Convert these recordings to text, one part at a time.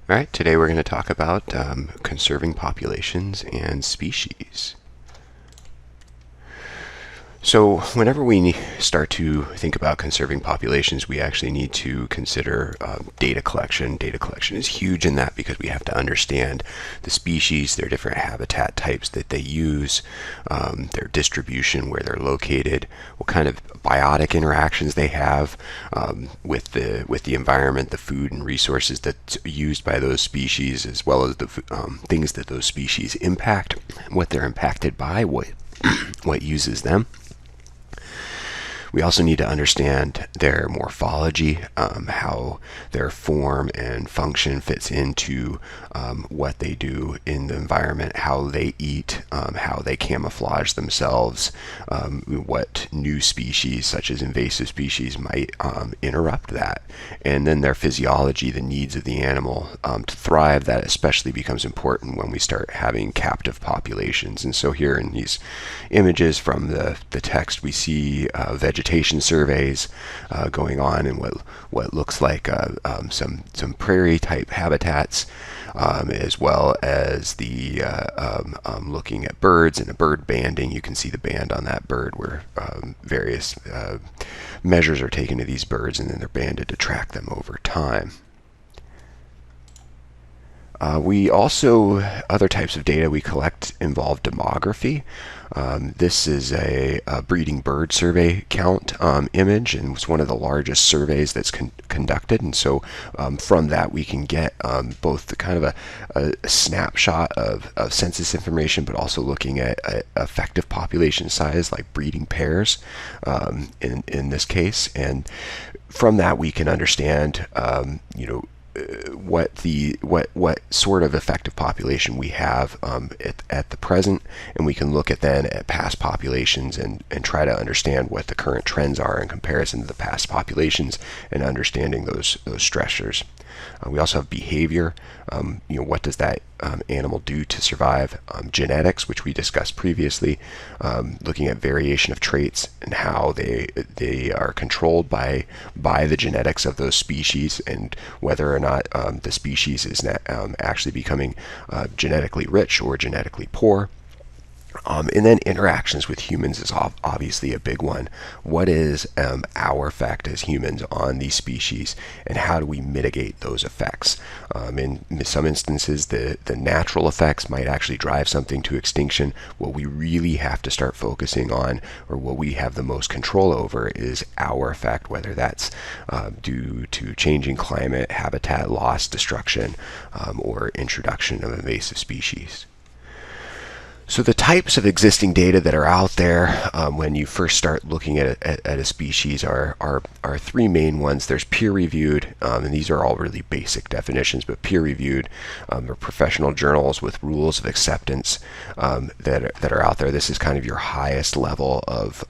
All right, today we're going to talk about conserving populations and species. So whenever we start to think about conserving populations, we actually need to consider data collection. Data collection is huge in that because we have to understand the species, their different habitat types that they use, their distribution, where they're located, what kind of biotic interactions they have with the environment, the food and resources that's used by those species, as well as the things that those species impact, what they're impacted by, what uses them. We also need to understand their morphology, how their form and function fits into what they do in the environment, how they eat, how they camouflage themselves, what new species, such as invasive species, might interrupt that. And then their physiology, the needs of the animal to thrive, that especially becomes important when we start having captive populations. And so here in these images from the text, we see vegetation surveys going on in what looks like some prairie type habitats, as well as the looking at birds and a bird banding. You can see the band on that bird where various measures are taken of these birds, and then they're banded to track them over time. We also, other types of data we collect involve demography. This is a breeding bird survey count image, and it's one of the largest surveys that's conducted. And so from that we can get both the kind of a snapshot of census information, but also looking at effective population size, like breeding pairs in this case. And from that we can understand what sort of effective population we have at the present, and we can look at then at past populations and try to understand what the current trends are in comparison to the past populations, and understanding those stressors. We also have behavior. What does that animal do to survive? Genetics, which we discussed previously, looking at variation of traits and how they are controlled by the genetics of those species, and whether or not the species is actually becoming genetically rich or genetically poor. And then interactions with humans is obviously a big one. What is our effect as humans on these species, and how do we mitigate those effects? In some instances, the natural effects might actually drive something to extinction. What we really have to start focusing on, or what we have the most control over, is our effect, whether that's due to changing climate, habitat loss, destruction, or introduction of invasive species. So the types of existing data that are out there when you first start looking at a species are three main ones. There's peer-reviewed, and these are all really basic definitions, but peer-reviewed are professional journals with rules of acceptance that are out there. This is kind of your highest level of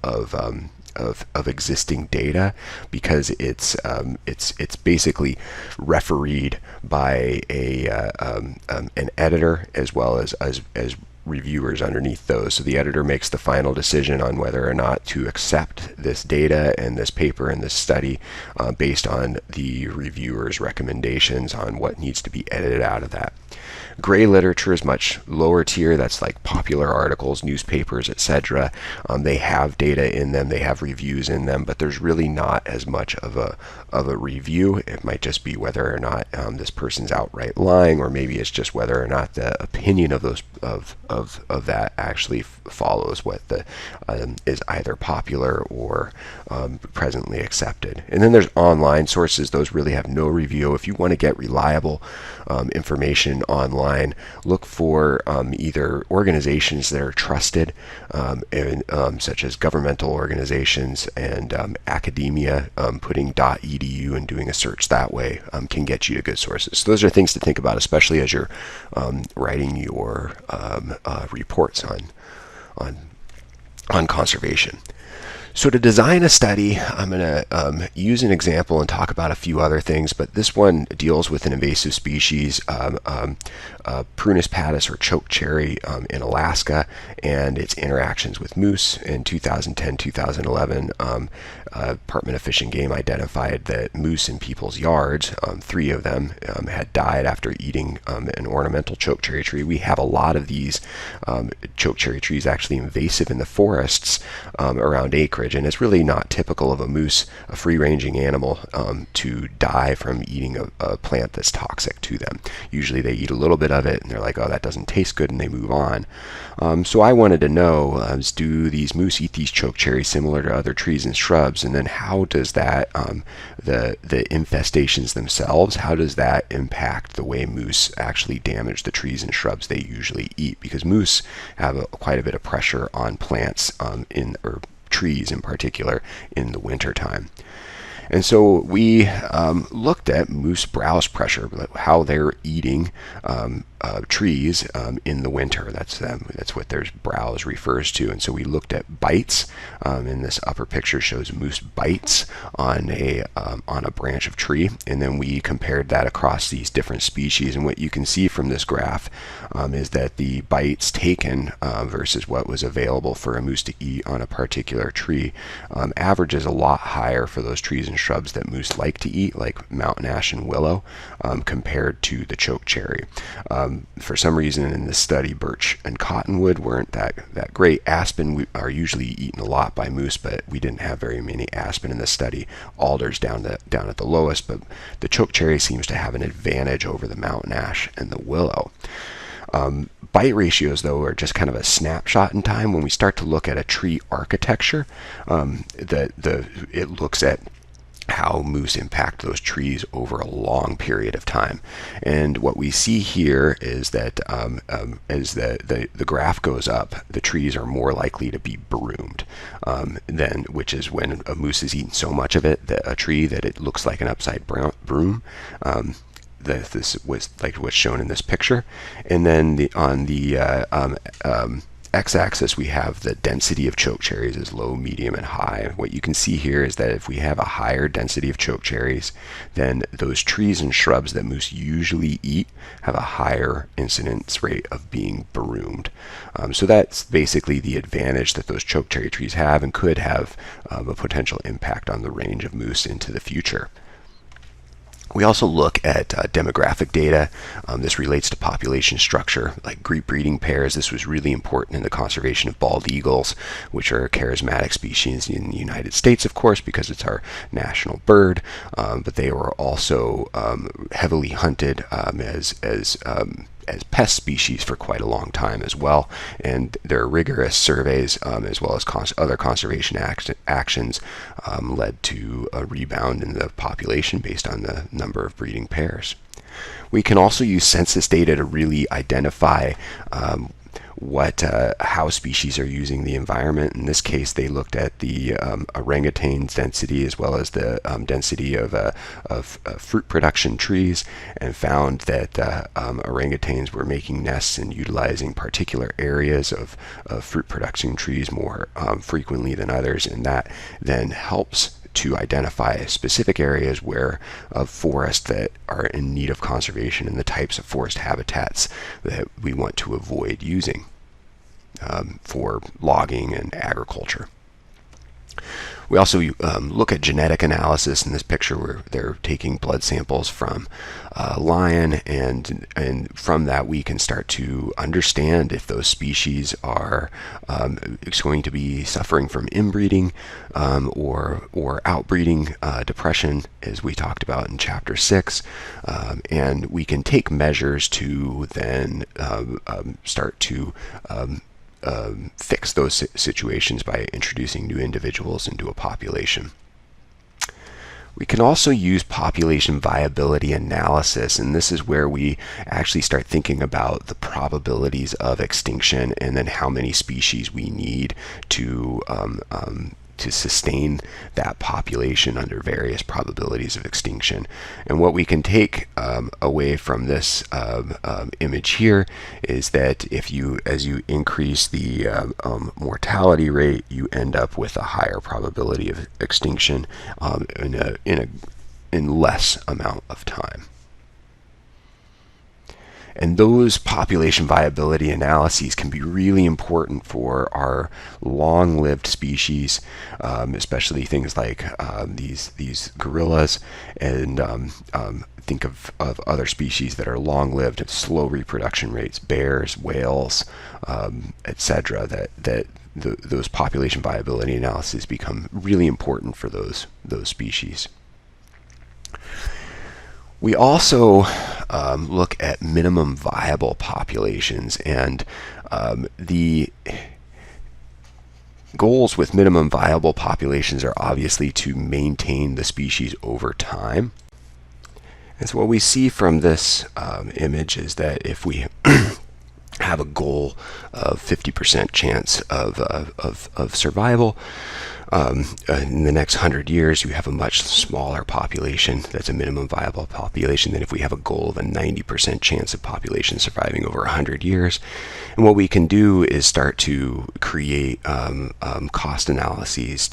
existing data, because it's basically refereed by an editor, as well as reviewers underneath those. So the editor makes the final decision on whether or not to accept this data and this paper and this study based on the reviewer's recommendations on what needs to be edited out of that. Gray literature is much lower tier. That's like popular articles, newspapers, etc. They have data in them, they have reviews in them, but there's really not as much of a review. It might just be whether or not this person's outright lying, or maybe it's just whether or not the opinion of those of that actually follows what is either popular or presently accepted. And then there's online sources. Those really have no review. If you want to get reliable information online, look for either organizations that are trusted, such as governmental organizations, and academia. Putting .edu and doing a search that way can get you to good sources. So those are things to think about, especially as you're writing your reports on conservation. So to design a study, I'm going to use an example and talk about a few other things, but this one deals with an invasive species, Prunus patus or chokecherry in Alaska, and its interactions with moose. In 2010-2011, Department of Fish and Game identified that moose in people's yards, 3 of them, had died after eating an ornamental chokecherry tree. We have a lot of these chokecherry trees actually invasive in the forests around acreage, and it's really not typical of a moose, a free-ranging animal, to die from eating a plant that's toxic to them. Usually they eat a little bit of it and they're like, oh, that doesn't taste good, and they move on. So I wanted to know, do these moose eat these chokecherries similar to other trees and shrubs, and then how does that, the infestations themselves, how does that impact the way moose actually damage the trees and shrubs they usually eat? Because moose have quite a bit of pressure on plants or trees in particular in the winter time. And so we looked at moose browse pressure, how they're eating trees in the winter. That's what their browse refers to. And so we looked at bites. In this upper picture shows moose bites on a branch of tree, and then we compared that across these different species. And what you can see from this graph is that the bites taken versus what was available for a moose to eat on a particular tree averages a lot higher for those trees and shrubs that moose like to eat, like mountain ash and willow, compared to the chokecherry. For some reason in this study, birch and cottonwood weren't that great. Aspen are usually eaten a lot by moose, but we didn't have very many aspen in this study. Alders down at the lowest, but the chokecherry seems to have an advantage over the mountain ash and the willow. Bite ratios, though, are just kind of a snapshot in time. When we start to look at a tree architecture, it looks at how moose impact those trees over a long period of time. And what we see here is that as the graph goes up, the trees are more likely to be broomed, which is when a moose has eaten so much of it, a tree, that it looks like an upside broom. This was like what's shown in this picture. And then on the x-axis, we have the density of chokecherries as low, medium, and high. What you can see here is that if we have a higher density of chokecherries, then those trees and shrubs that moose usually eat have a higher incidence rate of being broomed. So that's basically the advantage that those chokecherry trees have, and could have a potential impact on the range of moose into the future. We also look at demographic data. This relates to population structure, like group breeding pairs. This was really important in the conservation of bald eagles, which are a charismatic species in the United States, of course, because it's our national bird. But they were also heavily hunted as pest species for quite a long time as well, and their rigorous surveys as well as other conservation actions led to a rebound in the population based on the number of breeding pairs. We can also use census data to really identify how species are using the environment. In this case, they looked at the orangutan's density as well as the density of fruit production trees, and found that orangutans were making nests and utilizing particular areas of fruit production trees more frequently than others, and that then helps to identify specific areas of forest that are in need of conservation and the types of forest habitats that we want to avoid using for logging and agriculture. We also look at genetic analysis in this picture, where they're taking blood samples from a lion, and from that we can start to understand if those species are going to be suffering from inbreeding or outbreeding depression, as we talked about in Chapter 6. And we can take measures to then start to fix those situations by introducing new individuals into a population. We can also use population viability analysis, and this is where we actually start thinking about the probabilities of extinction and then how many species we need to to sustain that population under various probabilities of extinction. And what we can take away from this image here is that as you increase the mortality rate, you end up with a higher probability of extinction in less amount of time. And those population viability analyses can be really important for our long-lived species, especially things like these gorillas, and think of other species that are long-lived and slow reproduction rates, bears, whales, etc. Those population viability analyses become really important for those species. We also look at minimum viable populations, and the goals with minimum viable populations are obviously to maintain the species over time. And so what we see from this image is that if we have a goal of 50% chance of survival, in the next 100 years, you have a much smaller population. That's a minimum viable population than if we have a goal of a 90% chance of population surviving over 100 years. And what we can do is start to create cost analyses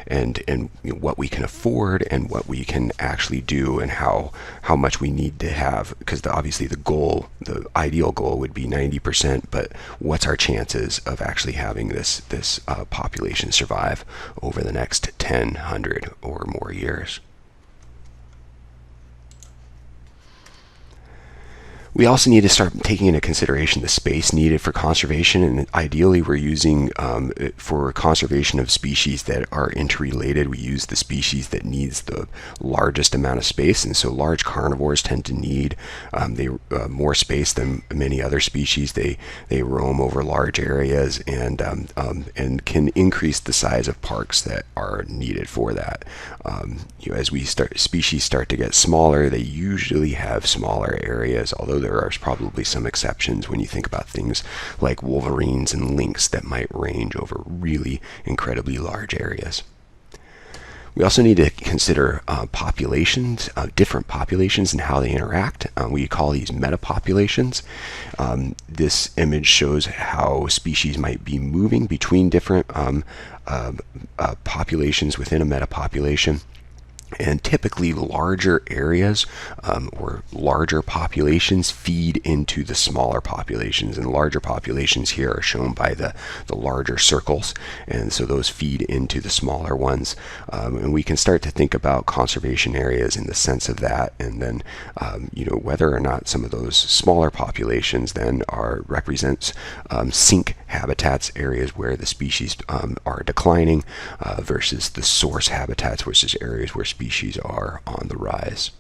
and what we can afford and what we can actually do and how much we need to have, because obviously the ideal goal would be 90%, but what's our chances of actually having this population survive over the next 10, 100 or more years. We also need to start taking into consideration the space needed for conservation, and ideally we're using, for conservation of species that are interrelated, we use the species that needs the largest amount of space, and so large carnivores tend to need more space than many other species. They roam over large areas and can increase the size of parks that are needed for that. As species start to get smaller, they usually have smaller areas, although there are probably some exceptions when you think about things like wolverines and lynx that might range over really incredibly large areas. We also need to consider populations, different populations and how they interact. We call these metapopulations. This image shows how species might be moving between different populations within a metapopulation. And typically larger areas or larger populations feed into the smaller populations, and larger populations here are shown by the larger circles, and so those feed into the smaller ones. And we can start to think about conservation areas in the sense of that, and then whether or not some of those smaller populations then represents sink habitats, areas where the species are declining, versus the source habitats, which is areas where species are on the rise.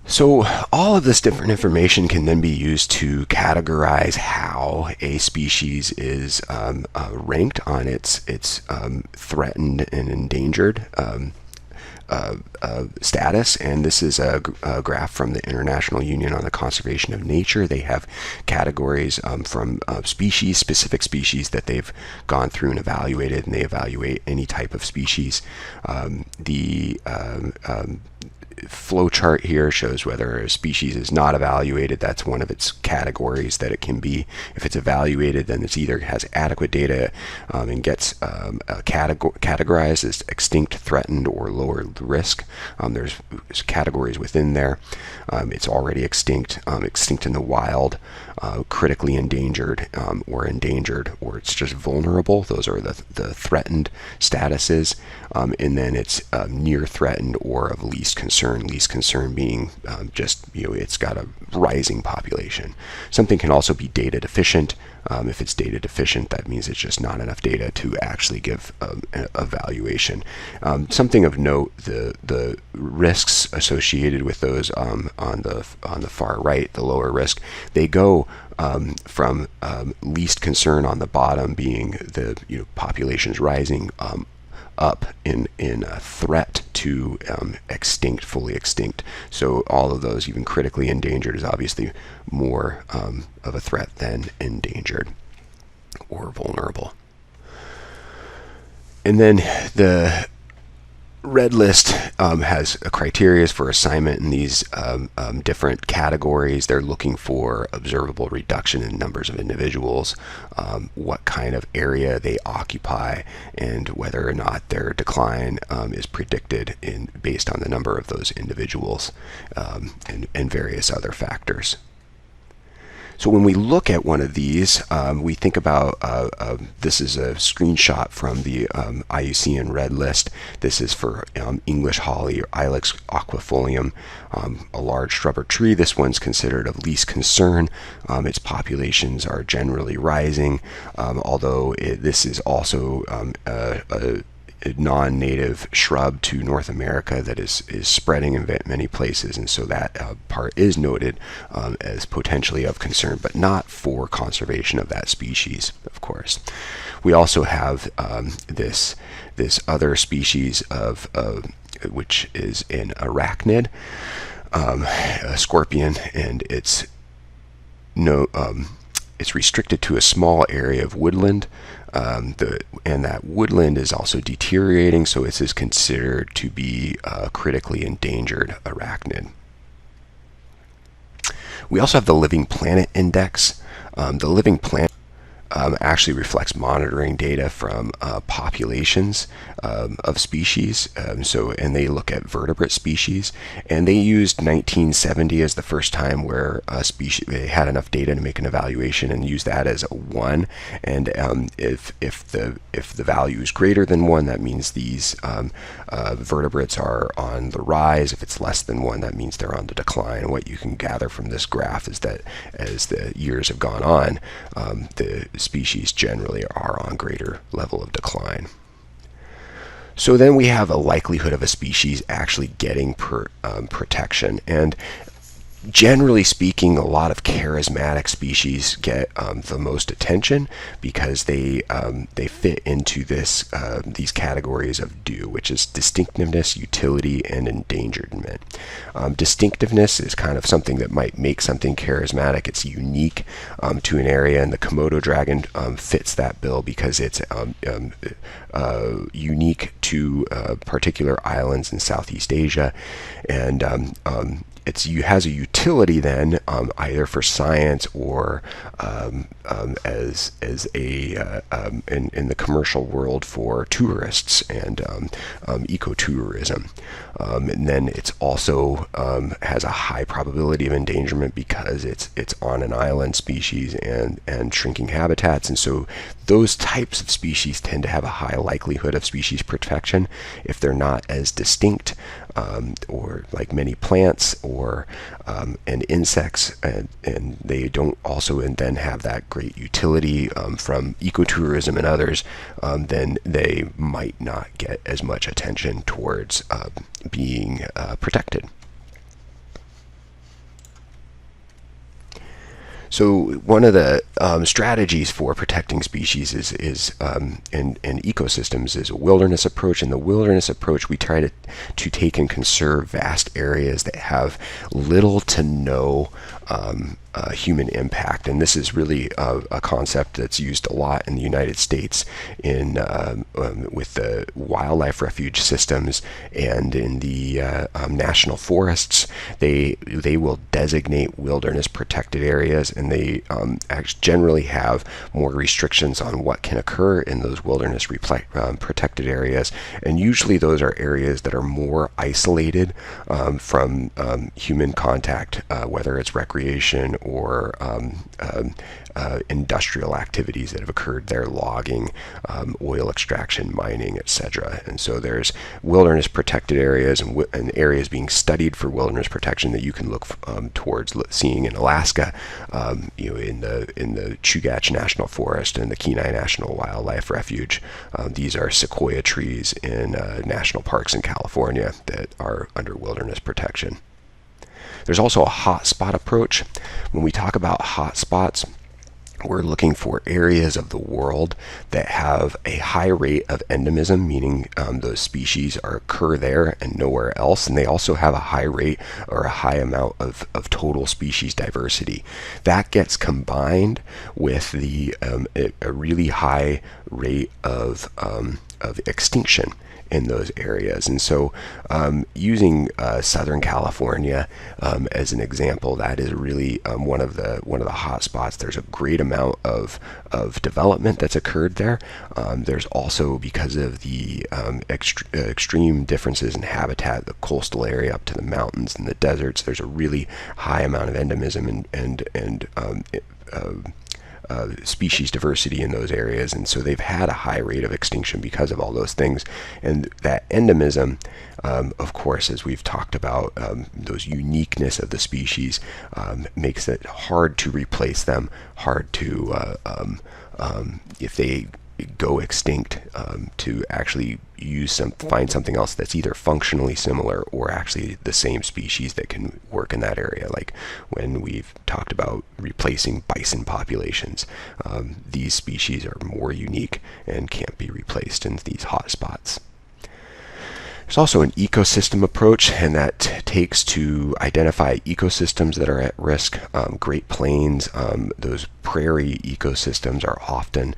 So all of this different information can then be used to categorize how a species is ranked on its threatened and endangered status, and this is a graph from the International Union on the Conservation of Nature. They have categories from specific species that they've gone through and evaluated, and they evaluate any type of species. The flow chart here shows whether a species is not evaluated. That's one of its categories that it can be. If it's evaluated, then it either has adequate data and gets categorized as extinct, threatened, or lower risk. There's categories within there. It's already extinct, extinct in the wild, critically endangered, or endangered, or it's just vulnerable. Those are the threatened statuses. And then it's near threatened or of least concern. Least concern being just, it's got a rising population. Something can also be data deficient. If it's data deficient, that means it's just not enough data to actually give an evaluation. Something of note: the risks associated with those on the far right, the lower risk, they go from least concern on the bottom, being the populations rising, up in a threat to extinct, fully extinct. So all of those, even critically endangered, is obviously more of a threat than endangered or vulnerable. And then the red list has a criteria for assignment in these different categories. They're looking for observable reduction in numbers of individuals, what kind of area they occupy, and whether or not their decline is predicted based on the number of those individuals, and various other factors. So when we look at one of these, we think about, this is a screenshot from the IUCN Red List. This is for English holly or Ilex aquifolium, a large shrub or tree. This one's considered of least concern. Its populations are generally rising, although this is also a non-native shrub to North America that is spreading in many places, and so that part is noted as potentially of concern, but not for conservation of that species, of course. We also have this other species of which is an arachnid, a scorpion, and it's restricted to a small area of woodland. And that woodland is also deteriorating, so it is considered to be a critically endangered arachnid. We also have the Living Planet Index. The Living Planet actually reflects monitoring data from populations of species. And they look at vertebrate species, and they used 1970 as the first time where a species they had enough data to make an evaluation and use that as a 1. And if the value is greater than 1, that means these vertebrates are on the rise. If it's less than 1, that means they're on the decline. And what you can gather from this graph is that as the years have gone on, the species generally are on greater level of decline. So then we have a likelihood of a species actually getting protection, and generally speaking, a lot of charismatic species get the most attention because they fit into these categories of DO, which is distinctiveness, utility, and endangerment. Distinctiveness is kind of something that might make something charismatic. It's unique to an area, and the Komodo dragon fits that bill because it's unique to particular islands in Southeast Asia, and has a utility then either for science or as a in the commercial world for tourists and ecotourism. And then it's also has a high probability of endangerment because it's on an island species and shrinking habitats, and so those types of species tend to have a high likelihood of species protection if they're not as distinct, or like many plants or and insects, and they don't also and then have that great utility from ecotourism and others, then they might not get as much attention towards being protected. So one of the strategies for protecting species is in ecosystems is a wilderness approach. In the wilderness approach, we try to take and conserve vast areas that have little to no human impact, and this is really a concept that's used a lot in the United States in with the wildlife refuge systems and in the national forests. They will designate wilderness protected areas, and they generally have more restrictions on what can occur in those wilderness protected areas, and usually those are areas that are more isolated from human contact, whether it's recreation or industrial activities that have occurred there, logging, oil extraction, mining, etc. And so there's wilderness protected areas and areas being studied for wilderness protection that you can look towards seeing in Alaska, in the Chugach National Forest and the Kenai National Wildlife Refuge. These are sequoia trees in national parks in California that are under wilderness protection. There's also a hotspot approach. When we talk about hotspots, we're looking for areas of the world that have a high rate of endemism, meaning those species occur there and nowhere else, and they also have a high rate or a high amount of total species diversity. That gets combined with a really high rate of of extinction in those areas. And so using Southern California as an example, that is really one of the hot spots. There's a great amount of development that's occurred there. There's also, because of the extreme differences in habitat, the coastal area up to the mountains and the deserts, there's a really high amount of endemism and species diversity in those areas, and so they've had a high rate of extinction because of all those things. And that endemism, of course, as we've talked about, those uniqueness of the species makes it hard to replace them, hard to, if they go extinct, to actually find something else that's either functionally similar or actually the same species that can work in that area. Like when we've talked about replacing bison populations, these species are more unique and can't be replaced in these hot spots. There's also an ecosystem approach, and that takes to identify ecosystems that are at risk. Great Plains, those prairie ecosystems are often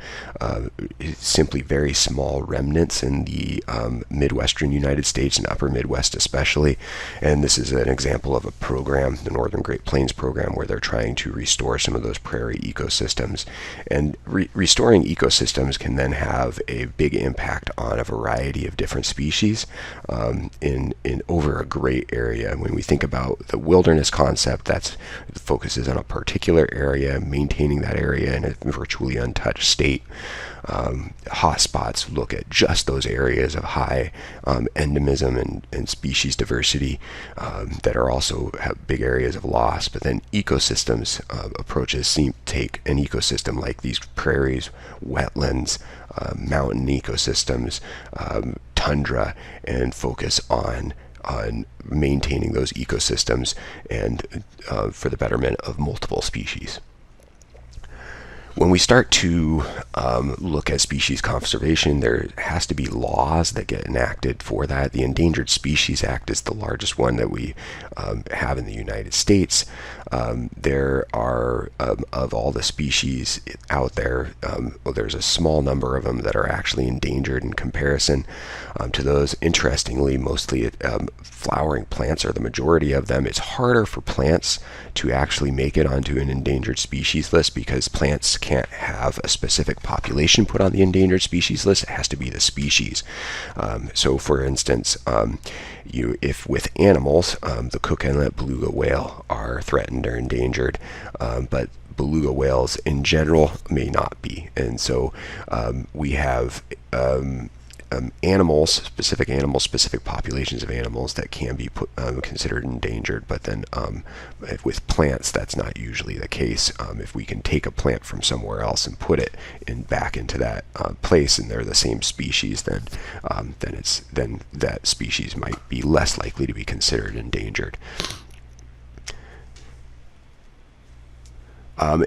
simply very small remnants in the Midwestern United States and upper Midwest especially. And this is an example of a program, the Northern Great Plains program, where they're trying to restore some of those prairie ecosystems. And restoring ecosystems can then have a big impact on a variety of different species in over a great area. When we think about the wilderness concept, that focuses on a particular area, maintaining that area in a virtually untouched state. Hotspots look at just those areas of high endemism and species diversity that are also have big areas of loss. But then ecosystems approaches take an ecosystem like these prairies, wetlands, mountain ecosystems, tundra, and focus on maintaining those ecosystems and for the betterment of multiple species. When we start to look at species conservation, there has to be laws that get enacted for that. The Endangered Species Act is the largest one that we have in the United States. There are, of all the species out there, there's a small number of them that are actually endangered in comparison to those. Interestingly, mostly flowering plants are the majority of them. It's harder for plants to actually make it onto an endangered species list because plants can't have a specific population put on the endangered species list. It has to be the species. So for instance, if with animals, the Cook Inlet beluga whale are threatened or endangered, but beluga whales in general may not be. And so we have specific populations of animals that can be considered endangered, but then with plants, that's not usually the case. If we can take a plant from somewhere else and put it back into that place, and they're the same species, then that species might be less likely to be considered endangered.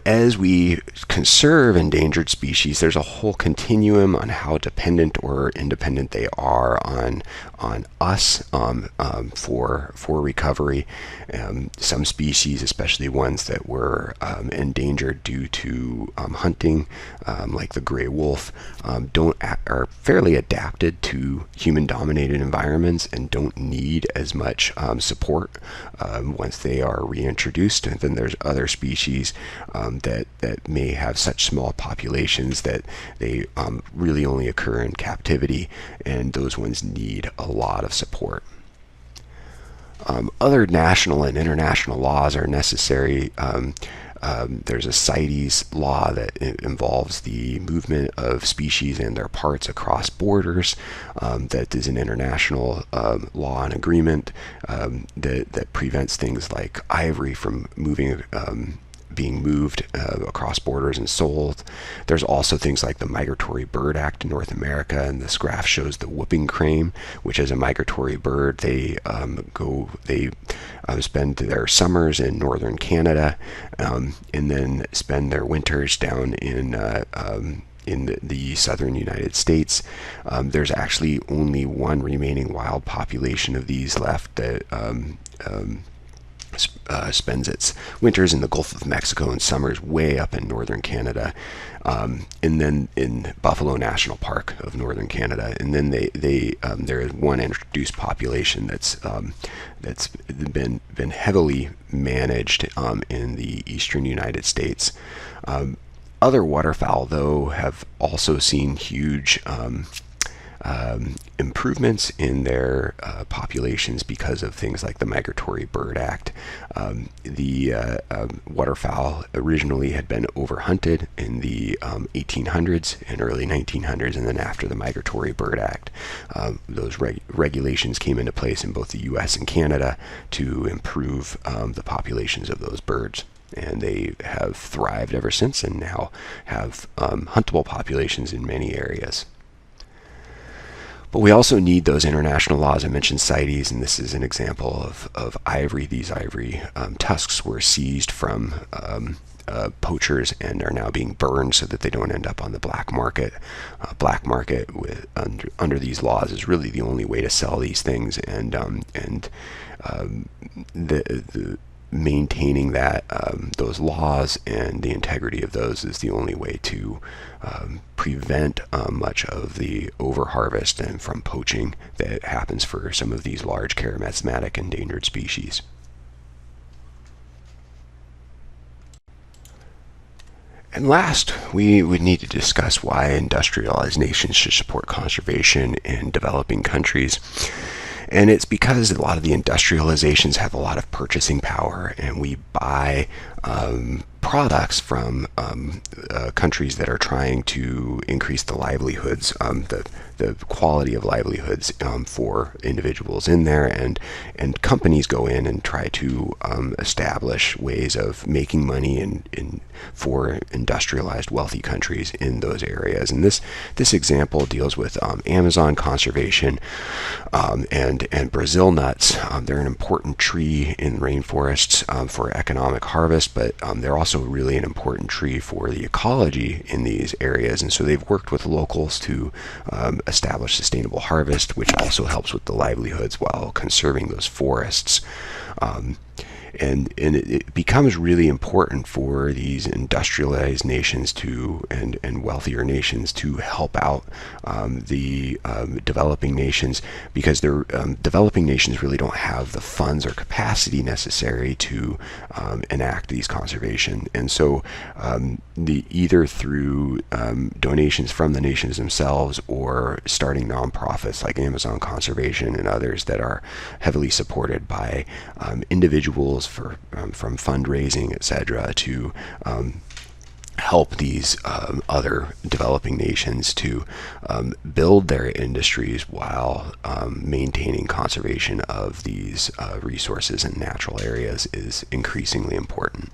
As we conserve endangered species, there's a whole continuum on how dependent or independent they are on us for recovery. Some species, especially ones that were endangered due to hunting, like the gray wolf, are fairly adapted to human-dominated environments and don't need as much support once they are reintroduced. And then there's other species that may have such small populations that they really only occur in captivity, and those ones need a lot of support. Other national and international laws are necessary. There's a CITES law that involves the movement of species and their parts across borders. That is an international law and agreement that prevents things like ivory from being moved across borders and sold. There's also things like the Migratory Bird Act in North America, and this graph shows the whooping crane, which is a migratory bird. They spend their summers in northern Canada and then spend their winters down in the southern United States. There's actually only one remaining wild population of these left that spends its winters in the Gulf of Mexico and summers way up in northern Canada, and then in Buffalo National Park of northern Canada. And then there is one introduced population that's been heavily managed in the eastern United States. Other waterfowl, though, have also seen huge improvements in their populations because of things like the Migratory Bird Act. The waterfowl originally had been overhunted in the 1800s and early 1900s, and then after the Migratory Bird Act, those regulations came into place in both the U.S. and Canada to improve the populations of those birds. And they have thrived ever since and now have huntable populations in many areas. But we also need those international laws. I mentioned CITES, and this is an example of ivory. These ivory tusks were seized from poachers and are now being burned so that they don't end up on the black market. Black market under these laws is really the only way to sell these things, and the maintaining that those laws and the integrity of those is the only way to prevent much of the overharvest and from poaching that happens for some of these large charismatic endangered species. And last, we would need to discuss why industrialized nations should support conservation in developing countries. And it's because a lot of the industrializations have a lot of purchasing power, and we buy products from countries that are trying to increase the livelihoods, the quality of livelihoods for individuals in there, and companies go in and try to establish ways of making money for industrialized wealthy countries in those areas. And this example deals with Amazon conservation and Brazil nuts. They're an important tree in rainforests for economic harvest, but they're also really an important tree for the ecology in these areas. And so they've worked with locals to establish sustainable harvest, which also helps with the livelihoods while conserving those forests. And it becomes really important for these industrialized nations and wealthier nations to help out the developing nations, because their developing nations really don't have the funds or capacity necessary to enact these conservation. And so either through donations from the nations themselves or starting nonprofits like Amazon Conservation and others that are heavily supported by individuals from fundraising, etc., to help these other developing nations to build their industries while maintaining conservation of these resources and natural areas is increasingly important.